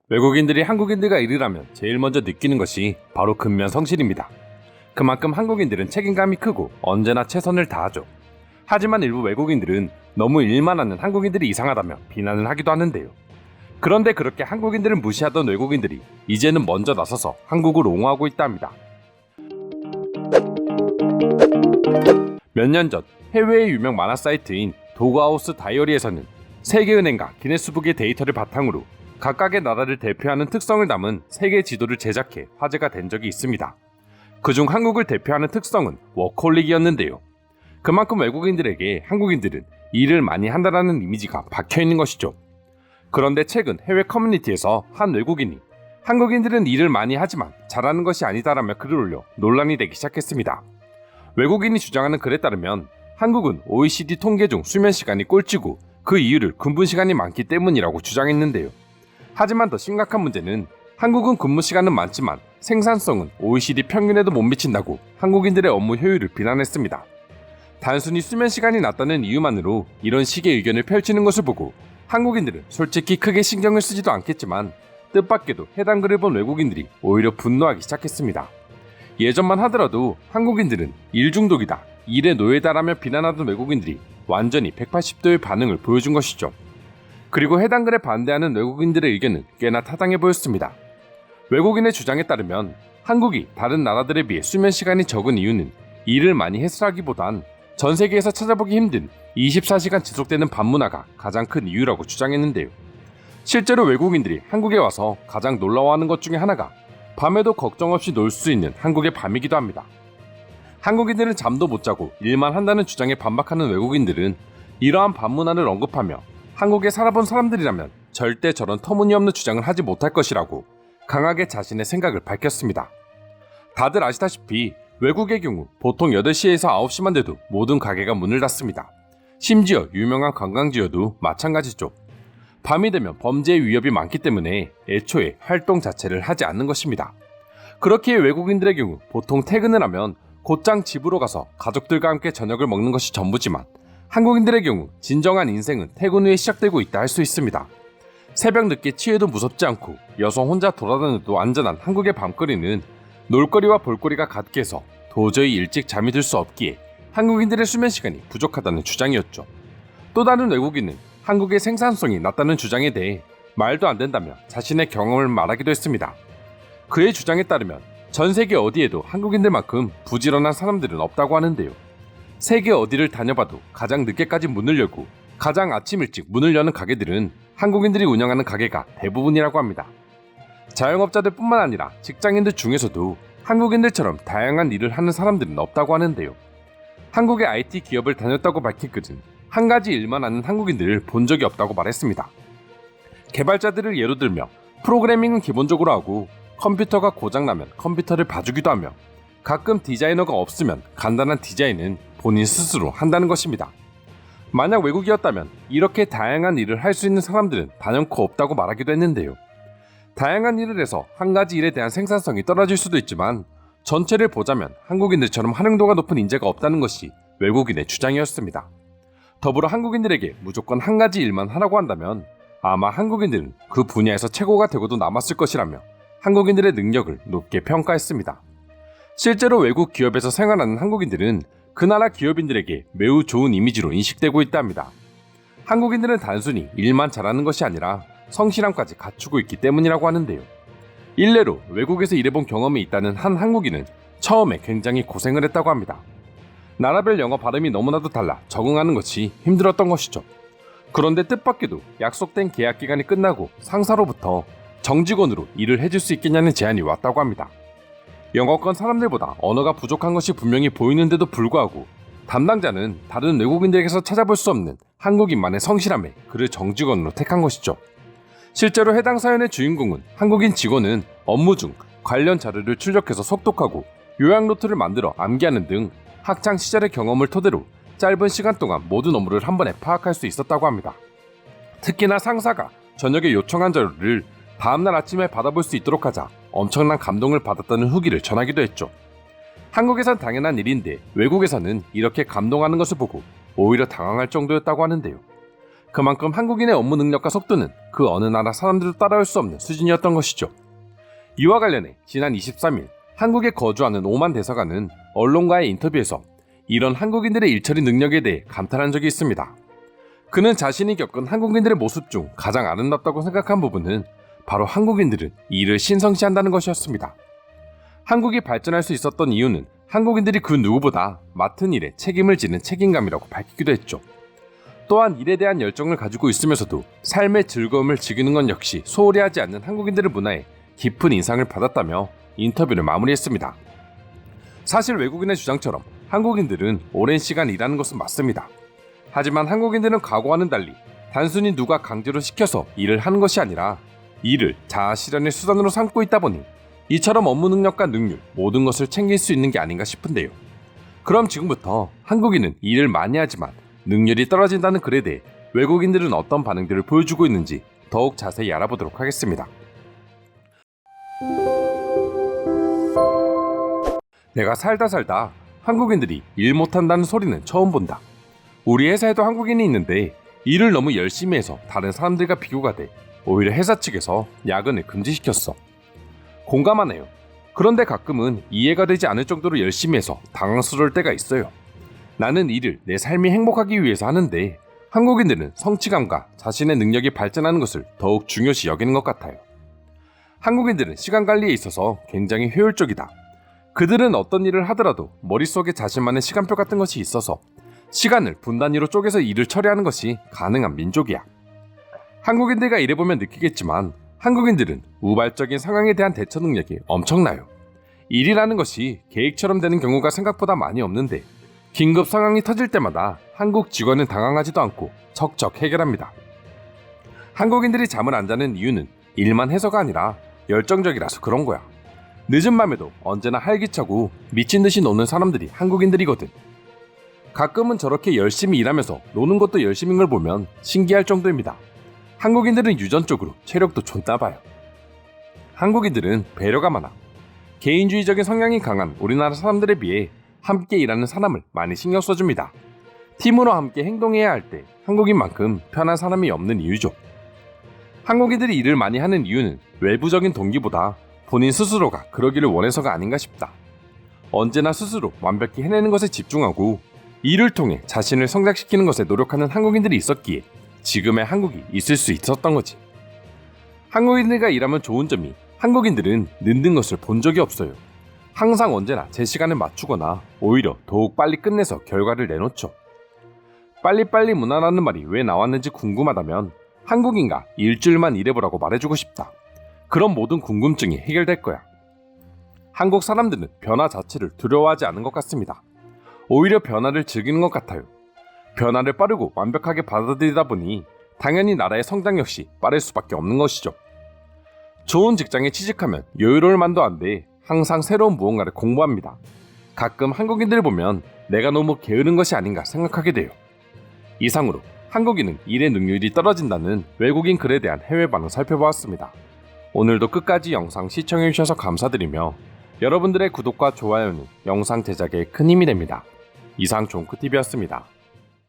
외국인들이 한국인들과 일을 하면 제일 먼저 느끼는 것이 바로 근면성실입니다. 그만큼 한국인들은 책임감이 크고 언제나 최선을 다하죠. 하지만 일부 외국인들은 너무 일만 하는 한국인들이 이상하다며 비난을 하기도 하는데요. 그런데 그렇게 한국인들을 무시하던 외국인들이 이제는 먼저 나서서 한국을 옹호하고 있다 합니다. 몇 년 전 해외의 유명 만화 사이트인 도그하우스 다이어리에서는 세계은행과 기네스북의 데이터를 바탕으로 각각의 나라를 대표하는 특성을 담은 세계 지도를 제작해 화제가 된 적이 있습니다. 그중 한국을 대표하는 특성은 워커홀릭이었는데요. 그만큼 외국인들에게 한국인들은 일을 많이 한다는 이미지가 박혀있는 것이죠. 그런데 최근 해외 커뮤니티에서 한 외국인이 한국인들은 일을 많이 하지만 잘하는 것이 아니다라며 글을 올려 논란이 되기 시작했습니다. 외국인이 주장하는 글에 따르면 한국은 OECD 통계 중 수면 시간이 꼴찌고 그 이유를 근무 시간이 많기 때문이라고 주장했는데요. 하지만 더 심각한 문제는 한국은 근무 시간은 많지만 생산성은 OECD 평균에도 못 미친다고 한국인들의 업무 효율을 비난했습니다. 단순히 수면 시간이 낮다는 이유만으로 이런 식의 의견을 펼치는 것을 보고 한국인들은 솔직히 크게 신경을 쓰지도 않겠지만 뜻밖에도 해당 글을 본 외국인들이 오히려 분노하기 시작했습니다. 예전만 하더라도 한국인들은 일 중독이다, 일의 노예다라며 비난하던 외국인들이 완전히 180도의 반응을 보여준 것이죠. 그리고 해당 글에 반대하는 외국인들의 의견은 꽤나 타당해 보였습니다. 외국인의 주장에 따르면 한국이 다른 나라들에 비해 수면 시간이 적은 이유는 일을 많이 해서라기보단 전 세계에서 찾아보기 힘든 24시간 지속되는 밤문화가 가장 큰 이유라고 주장했는데요. 실제로 외국인들이 한국에 와서 가장 놀라워하는 것 중에 하나가 밤에도 걱정 없이 놀 수 있는 한국의 밤이기도 합니다. 한국인들은 잠도 못 자고 일만 한다는 주장에 반박하는 외국인들은 이러한 밤문화를 언급하며 한국에 살아본 사람들이라면 절대 저런 터무니없는 주장을 하지 못할 것이라고 강하게 자신의 생각을 밝혔습니다. 다들 아시다시피 외국의 경우 보통 8시에서 9시만 돼도 모든 가게가 문을 닫습니다. 심지어 유명한 관광지여도 마찬가지죠. 밤이 되면 범죄의 위협이 많기 때문에 애초에 활동 자체를 하지 않는 것입니다. 그렇기에 외국인들의 경우 보통 퇴근을 하면 곧장 집으로 가서 가족들과 함께 저녁을 먹는 것이 전부지만 한국인들의 경우 진정한 인생은 퇴근 후에 시작되고 있다 할 수 있습니다. 새벽 늦게 취해도 무섭지 않고 여성 혼자 돌아다녀도 안전한 한국의 밤거리는 놀거리와 볼거리가 가득해서 도저히 일찍 잠이 들 수 없기에 한국인들의 수면 시간이 부족하다는 주장이었죠. 또 다른 외국인은 한국의 생산성이 낮다는 주장에 대해 말도 안 된다며 자신의 경험을 말하기도 했습니다. 그의 주장에 따르면 전 세계 어디에도 한국인들만큼 부지런한 사람들은 없다고 하는데요. 세계 어디를 다녀봐도 가장 늦게까지 문을 열고 가장 아침 일찍 문을 여는 가게들은 한국인들이 운영하는 가게가 대부분이라고 합니다. 자영업자들 뿐만 아니라 직장인들 중에서도 한국인들처럼 다양한 일을 하는 사람들은 없다고 하는데요. 한국의 IT 기업을 다녔다고 밝힌 그는 한 가지 일만 하는 한국인들을 본 적이 없다고 말했습니다. 개발자들을 예로 들며 프로그래밍은 기본적으로 하고 컴퓨터가 고장나면 컴퓨터를 봐주기도 하며 가끔 디자이너가 없으면 간단한 디자인은 본인 스스로 한다는 것입니다. 만약 외국이었다면 이렇게 다양한 일을 할 수 있는 사람들은 단연코 없다고 말하기도 했는데요. 다양한 일을 해서 한 가지 일에 대한 생산성이 떨어질 수도 있지만 전체를 보자면 한국인들처럼 활용도가 높은 인재가 없다는 것이 외국인의 주장이었습니다. 더불어 한국인들에게 무조건 한 가지 일만 하라고 한다면 아마 한국인들은 그 분야에서 최고가 되고도 남았을 것이라며 한국인들의 능력을 높게 평가했습니다. 실제로 외국 기업에서 생활하는 한국인들은 그 나라 기업인들에게 매우 좋은 이미지로 인식되고 있답니다. 한국인들은 단순히 일만 잘하는 것이 아니라 성실함까지 갖추고 있기 때문이라고 하는데요. 일례로 외국에서 일해본 경험이 있다는 한 한국인은 처음에 굉장히 고생을 했다고 합니다. 나라별 영어 발음이 너무나도 달라 적응하는 것이 힘들었던 것이죠. 그런데 뜻밖에도 약속된 계약 기간이 끝나고 상사로부터 정직원으로 일을 해줄 수 있겠냐는 제안이 왔다고 합니다. 영어권 사람들보다 언어가 부족한 것이 분명히 보이는데도 불구하고 담당자는 다른 외국인들에게서 찾아볼 수 없는 한국인만의 성실함에 그를 정직원으로 택한 것이죠. 실제로 해당 사연의 주인공은 한국인 직원은 업무 중 관련 자료를 출력해서 속독하고 요약 노트를 만들어 암기하는 등 학창 시절의 경험을 토대로 짧은 시간 동안 모든 업무를 한 번에 파악할 수 있었다고 합니다. 특히나 상사가 저녁에 요청한 자료를 다음날 아침에 받아볼 수 있도록 하자 엄청난 감동을 받았다는 후기를 전하기도 했죠. 한국에선 당연한 일인데 외국에서는 이렇게 감동하는 것을 보고 오히려 당황할 정도였다고 하는데요. 그만큼 한국인의 업무 능력과 속도는 그 어느 나라 사람들도 따라올 수 없는 수준이었던 것이죠. 이와 관련해 지난 23일 한국에 거주하는 오만 대사관은 언론과의 인터뷰에서 이런 한국인들의 일처리 능력에 대해 감탄한 적이 있습니다. 그는 자신이 겪은 한국인들의 모습 중 가장 아름답다고 생각한 부분은 바로 한국인들은 일을 신성시한다는 것이었습니다. 한국이 발전할 수 있었던 이유는 한국인들이 그 누구보다 맡은 일에 책임을 지는 책임감이라고 밝히기도 했죠. 또한 일에 대한 열정을 가지고 있으면서도 삶의 즐거움을 즐기는 건 역시 소홀히 하지 않는 한국인들의 문화에 깊은 인상을 받았다며 인터뷰를 마무리했습니다. 사실 외국인의 주장처럼 한국인들은 오랜 시간 일하는 것은 맞습니다. 하지만 한국인들은 과거와는 달리 단순히 누가 강제로 시켜서 일을 하는 것이 아니라 일을 자아 실현의 수단으로 삼고 있다 보니 이처럼 업무 능력과 능률 모든 것을 챙길 수 있는 게 아닌가 싶은데요. 그럼 지금부터 한국인은 일을 많이 하지만 능률이 떨어진다는 글에 대해 외국인들은 어떤 반응들을 보여주고 있는지 더욱 자세히 알아보도록 하겠습니다. 내가 살다 한국인들이 일 못한다는 소리는 처음 본다. 우리 회사에도 한국인이 있는데 일을 너무 열심히 해서 다른 사람들과 비교가 돼 오히려 회사 측에서 야근을 금지시켰어. 공감하네요. 그런데 가끔은 이해가 되지 않을 정도로 열심히 해서 당황스러울 때가 있어요. 나는 일을 내 삶이 행복하기 위해서 하는데 한국인들은 성취감과 자신의 능력이 발전하는 것을 더욱 중요시 여기는 것 같아요. 한국인들은 시간 관리에 있어서 굉장히 효율적이다. 그들은 어떤 일을 하더라도 머릿속에 자신만의 시간표 같은 것이 있어서 시간을 분단위로 쪼개서 일을 처리하는 것이 가능한 민족이야. 한국인들과 일해보면 느끼겠지만 한국인들은 우발적인 상황에 대한 대처 능력이 엄청나요. 일이라는 것이 계획처럼 되는 경우가 생각보다 많이 없는데 긴급 상황이 터질 때마다 한국 직원은 당황하지도 않고 척척 해결합니다. 한국인들이 잠을 안 자는 이유는 일만 해서가 아니라 열정적이라서 그런 거야. 늦은 밤에도 언제나 활기차고 미친 듯이 노는 사람들이 한국인들이거든. 가끔은 저렇게 열심히 일하면서 노는 것도 열심인 걸 보면 신기할 정도입니다. 한국인들은 유전적으로 체력도 좋나봐요. 한국인들은 배려가 많아. 개인주의적인 성향이 강한 우리나라 사람들에 비해 함께 일하는 사람을 많이 신경 써줍니다. 팀으로 함께 행동해야 할 때 한국인만큼 편한 사람이 없는 이유죠. 한국인들이 일을 많이 하는 이유는 외부적인 동기보다 본인 스스로가 그러기를 원해서가 아닌가 싶다. 언제나 스스로 완벽히 해내는 것에 집중하고 일을 통해 자신을 성장시키는 것에 노력하는 한국인들이 있었기에 지금의 한국이 있을 수 있었던 거지. 한국인들과 일하면 좋은 점이 한국인들은 늦는 것을 본 적이 없어요. 항상 언제나 제 시간을 맞추거나 오히려 더욱 빨리 끝내서 결과를 내놓죠. 빨리빨리 문화라는 말이 왜 나왔는지 궁금하다면 한국인과 일주일만 일해보라고 말해주고 싶다. 그럼 모든 궁금증이 해결될 거야. 한국 사람들은 변화 자체를 두려워하지 않은 것 같습니다. 오히려 변화를 즐기는 것 같아요. 변화를 빠르고 완벽하게 받아들이다 보니 당연히 나라의 성장 역시 빠를 수밖에 없는 것이죠. 좋은 직장에 취직하면 여유로울 만도 한데 항상 새로운 무언가를 공부합니다. 가끔 한국인들을 보면 내가 너무 게으른 것이 아닌가 생각하게 돼요. 이상으로 한국인은 일의 능률이 떨어진다는 외국인 글에 대한 해외 반응 살펴보았습니다. 오늘도 끝까지 영상 시청해주셔서 감사드리며 여러분들의 구독과 좋아요는 영상 제작에 큰 힘이 됩니다. 이상 종크TV였습니다.